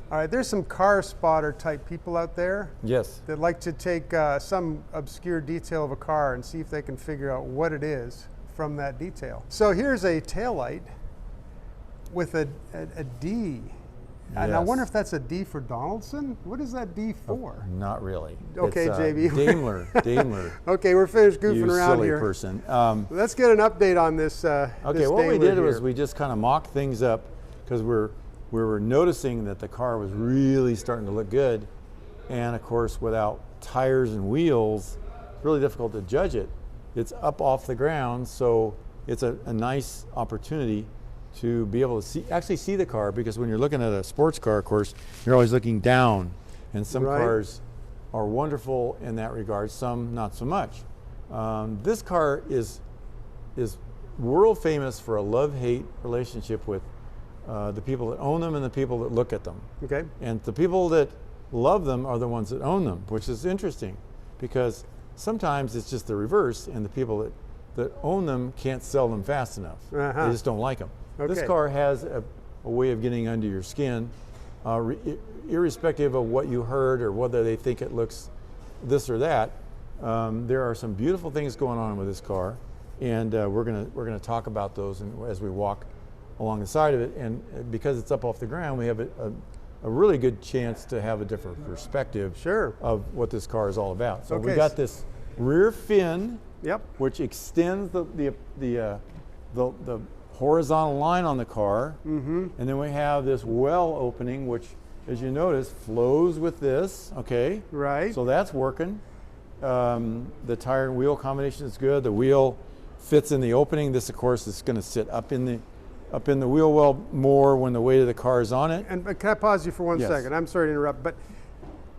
All right, there's some car spotter type people out there. Yes. That like to take some obscure detail of a car and see if they can figure out what it is from that detail. So here's a taillight with a D. And I wonder if that's a D for Donaldson? What is that D for? Oh, not really. Okay, it's, JB. Daimler. Okay, we're finished goofing you around silly here. person. Let's get an update on this. Okay, this what we Daimler did was here. we just kind of mocked things up because we were noticing that the car was really starting to look good. And of course, without tires and wheels, it's really difficult to judge it. It's up off the ground, so it's a nice opportunity to be able to actually see the car, because when you're looking at a sports car, of course, you're always looking down. And some cars are wonderful in that regard, some not so much. This car is world famous for a love-hate relationship with the people that own them and the people that look at them. Okay. And the people that love them are the ones that own them, which is interesting because sometimes it's just the reverse, and the people that own them can't sell them fast enough. They just don't like them. Okay. This car has a way of getting under your skin, irrespective of what you heard or whether they think it looks this or that. There are some beautiful things going on with this car, and we're gonna talk about those as we walk along the side of it. And because it's up off the ground, we have a really good chance to have a different perspective of what this car is all about. So we got this rear fin, which extends the horizontal line on the car, and then we have this well opening, which, as you notice, flows with this. Okay, right. So that's working. The tire and wheel combination is good. The wheel fits in the opening. This, of course, is going to sit up in the wheel well more when the weight of the car is on it. And can I pause you for one second? I'm sorry to interrupt, but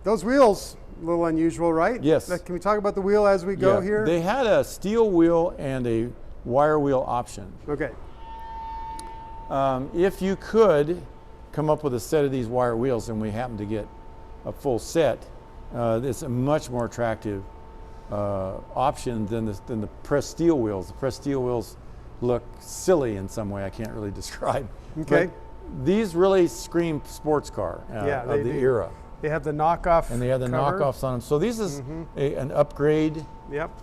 those wheels, a little unusual, right? Yes. Can we talk about the wheel as we go here? They had a steel wheel and a wire wheel option. Okay. If you could come up with a set of these wire wheels, and we happen to get a full set, it's a much more attractive option than the pressed steel wheels. The pressed steel wheels look silly in some way I can't really describe. Okay. But these really scream sports car of the era. They have the knockoff and they have the knockoffs on them. So this is an upgrade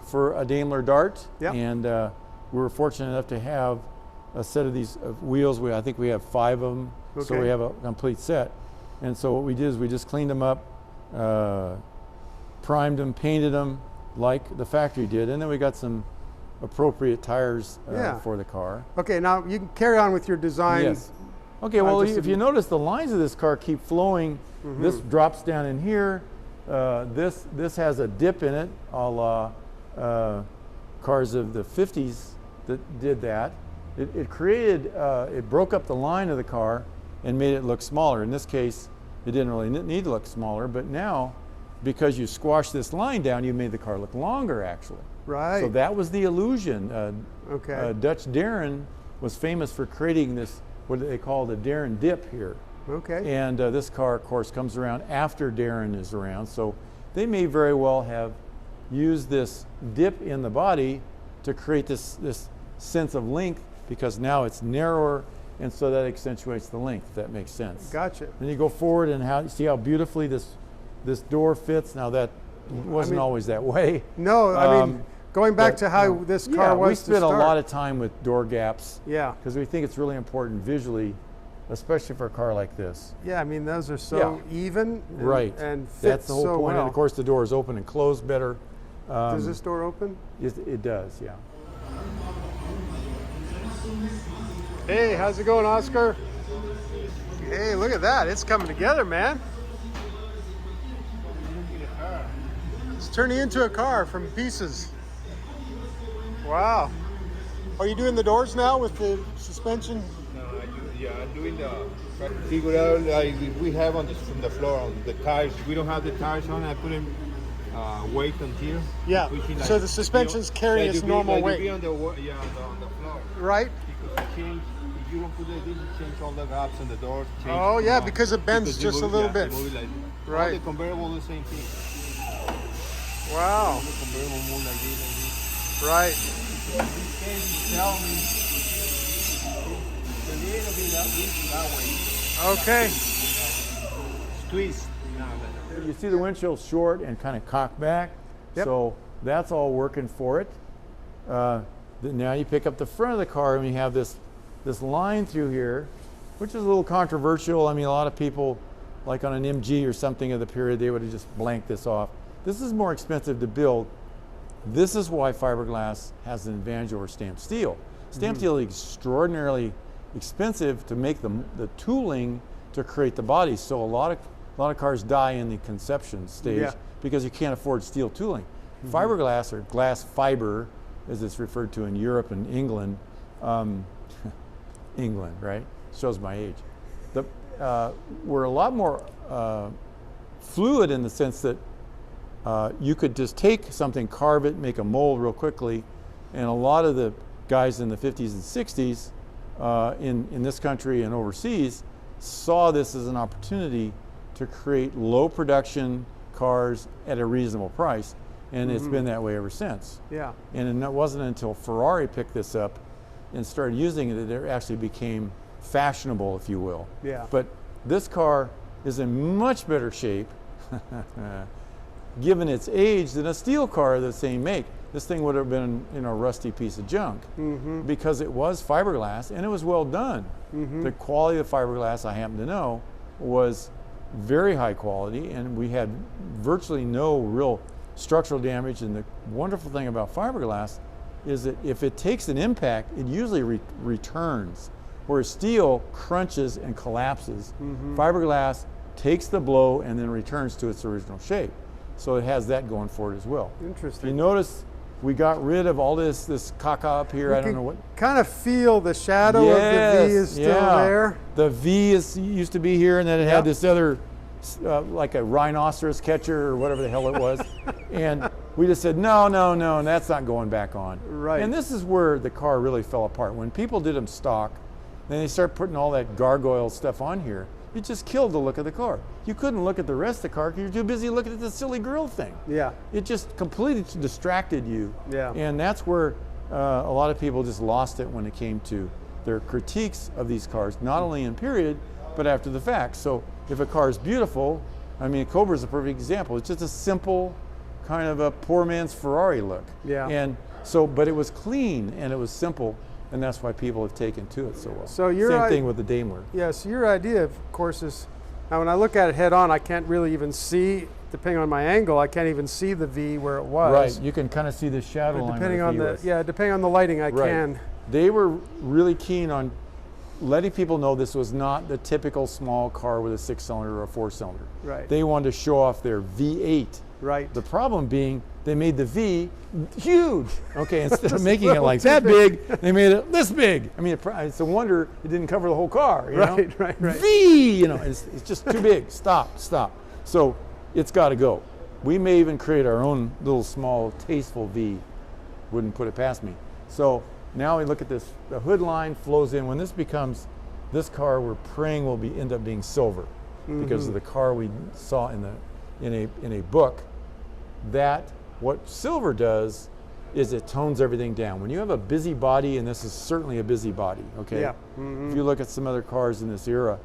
for a Daimler Dart. And we were fortunate enough to have a set of these wheels. I think we have 5 of them, so we have a complete set. And so what we did is we just cleaned them up, primed them, painted them like the factory did, and then we got some appropriate tires for the car. Okay, now you can carry on with your design. Yes. Okay, well, if you notice, the lines of this car keep flowing. This drops down in here. This has a dip in it, a la cars of the 50s that did that. It created, it broke up the line of the car and made it look smaller. In this case, it didn't really need to look smaller, but now, because you squashed this line down, you made the car look longer, actually. Right. So that was the illusion. Dutch Darrin was famous for creating this, what they call the Darrin Dip here. Okay. And this car, of course, comes around after Darrin is around, so they may very well have used this dip in the body to create this sense of length, because now it's narrower, and so that accentuates the length, if that makes sense. Gotcha. Then you go forward, and see how beautifully this door fits. Now that wasn't always that way. No, I mean, going back to how this car was we spent a lot of time with door gaps. Yeah. Because we think it's really important visually, especially for a car like this. Yeah, I mean, those are so even and fit That's the whole so point. well. And of course, the doors open and close better. Does this door open? It does, yeah. Hey, how's it going, Oscar? Hey, look at that. It's coming together, man. It's turning into a car from pieces. Wow. Are you doing the doors now with the suspension? No, I'm doing the figure out like we have from the floor on the tires. We don't have the tires on. I put in weight on here. Yeah. So the suspension's carrying its normal weight. On the floor. Right. Because if you don't put it, this change all the gaps on the doors. Oh yeah, because it bends just a little bit. Right. The convertible, the same thing. Wow. The convertible move like this. Right. In this case, you tell me the need to be that way. Okay. twist. No. You see the windshield short and kind of cocked back. Yep. So that's all working for it. Now you pick up the front of the car and you have this line through here, which is a little controversial. I mean, a lot of people, like on an MG or something of the period, they would have just blanked this off. This is more expensive to build. This is why fiberglass has an advantage over stamped steel. Stamped steel is extraordinarily expensive to make the tooling to create the body. So a lot of cars die in the conception stage because you can't afford steel tooling. Fiberglass, or glass fiber, as it's referred to in Europe and England, England, right? Shows my age. We're a lot more fluid in the sense that you could just take something, carve it, make a mold real quickly, and a lot of the guys in the 50s and 60s in this country and overseas saw this as an opportunity to create low production cars at a reasonable price, and it's been that way ever since. Yeah. And it wasn't until Ferrari picked this up and started using it that it actually became fashionable, if you will. Yeah. But this car is in much better shape given its age than a steel car of the same make. This thing would have been, you know, a rusty piece of junk because it was fiberglass and it was well done. The quality of fiberglass, I happen to know, was very high quality, and we had virtually no real structural damage. And the wonderful thing about fiberglass is that if it takes an impact, it usually returns, whereas steel crunches and collapses. Fiberglass takes the blow and then returns to its original shape. So it has that going for it as well. Interesting. If you notice, we got rid of all this caca up here. I don't know what. Kind of feel the shadow of the V is still there. The V used to be here, and then it had this other, like a rhinoceros catcher or whatever the hell it was. And we just said, no, that's not going back on. Right. And this is where the car really fell apart. When people did them stock, then they start putting all that gargoyle stuff on here. It just killed the look of the car. You couldn't look at the rest of the car because you're too busy looking at the silly grill thing. Yeah. It just completely distracted you. Yeah. And that's where a lot of people just lost it when it came to their critiques of these cars, not only in period, but after the fact. So if a car is beautiful, I mean, Cobra's a perfect example. It's just a simple kind of a poor man's Ferrari look. Yeah. And so, but it was clean and it was simple, and that's why people have taken to it so well. So same thing with the Daimler. Yeah, so your idea, of course, is, now when I look at it head on, I can't really even see, depending on my angle, I can't even see the V where it was. Right, you can kind of see the shadow line. Depending on depending on the lighting, I can. They were really keen on letting people know this was not the typical small car with a 6-cylinder or a 4-cylinder. Right. They wanted to show off their V8. Right. The problem being they made the V huge. Okay, instead of making it like that big, they made it this big. I mean, it's a wonder it didn't cover the whole car. You know? Right. V, you know, it's just too big. Stop. So it's got to go. We may even create our own little small tasteful V. Wouldn't put it past me. So now we look at this. The hood line flows in. When this becomes this car, we're praying will end up being silver because of the car we saw in a book. That what silver does is it tones everything down. When you have a busy body, and this is certainly a busy body, okay? Yeah. If you look at some other cars in this era,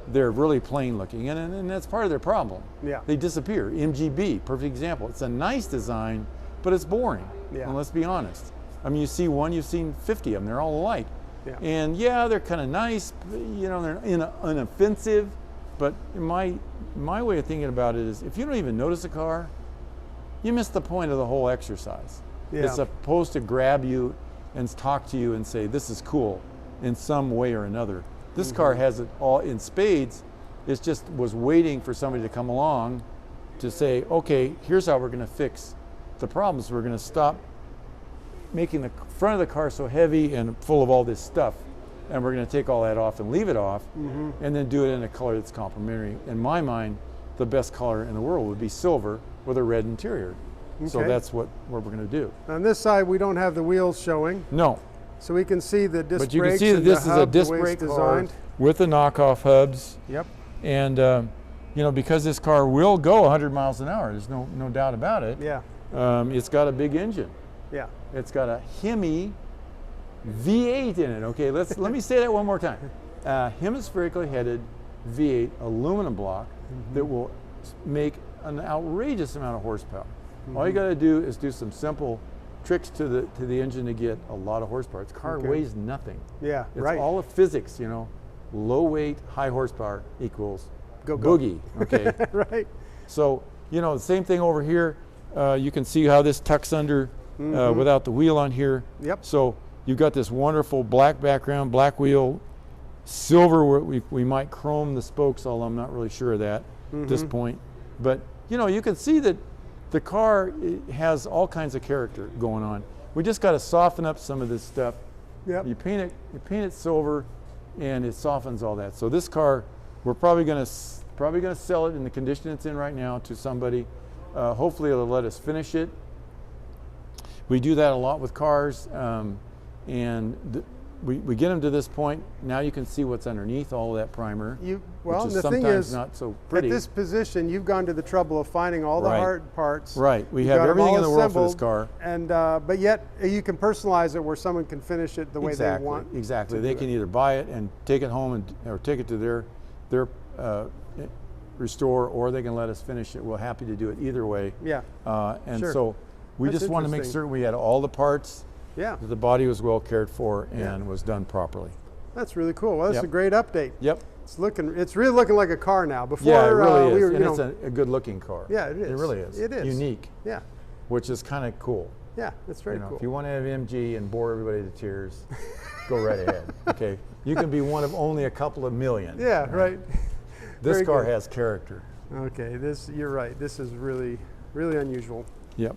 they're really plain looking, and that's part of their problem. Yeah. They disappear. MGB, perfect example. It's a nice design, but it's boring. Yeah. And let's be honest. I mean, you see one, you've seen 50 of them. They're all alike. Yeah. And yeah, they're kind of nice. You know, they're unoffensive. But my way of thinking about it is, if you don't even notice a car, you miss the point of the whole exercise. Yeah. It's supposed to grab you and talk to you and say, this is cool in some way or another. This car has it all in spades. It just was waiting for somebody to come along to say, okay, here's how we're going to fix the problems. We're going to stop making the front of the car so heavy and full of all this stuff, and we're going to take all that off and leave it off, and then do it in a color that's complementary. In my mind, the best color in the world would be silver with a red interior. So Okay. that's what we're going to do. On this side, we don't have the wheels showing, No, so we can see the disc but you can brakes see that and this the is a hub, disc the way brake it's car designed. with the knockoff hubs. Yep. And you know, because this car will go 100 miles an hour, there's no doubt about it. Yeah. It's got a big engine. Yeah. It's got a Hemi V8 in it. Okay, let me say that one more time. Hemispherically headed V8 aluminum block that will make an outrageous amount of horsepower. All you got to do is do some simple tricks to the engine to get a lot of horsepower. This car weighs nothing. Yeah, it's right. all of physics, you know. Low weight, high horsepower equals go. boogie. Okay. Right. So, you know, the same thing over here. You can see how this tucks under without the wheel on here. Yep. So you've got this wonderful black background, black wheel, silver. We might chrome the spokes, although I'm not really sure of that at this point. But you know, you can see that the car has all kinds of character going on. We just got to soften up some of this stuff. Yep. You paint it silver, and it softens all that. So this car, we're probably going to sell it in the condition it's in right now to somebody. Hopefully, they'll let us finish it. We do that a lot with cars, and we get them to this point. Now you can see what's underneath all of that primer. Well, which is the thing sometimes is, not so pretty. at this position, you've gone to the trouble of finding all the hard parts. Right. We You've have got 'em everything all in the world for this assembled, car. And but yet you can personalize it where someone can finish it the way they want. Exactly. They can either buy it and take it home or take it to their restore, or they can let us finish it. We're happy to do it either way. Yeah. And sure. so we That's just want to make interesting. certain we had all the parts. Yeah. That the body was well cared for and was done properly. That's really cool. Well, that's a great update. Yep. It's really looking like a car now. Before, Yeah, it really is. we were, and it's a good looking car. Yeah, it is. It really is. It is. Unique. Yeah. Which is kind of cool. Yeah, it's very cool. If you want to have MG and bore everybody to tears, go right ahead. Okay. You can be one of only a couple of million. Yeah, right. This Very car good. has character. Okay, you're right. This is really, really unusual. Yep.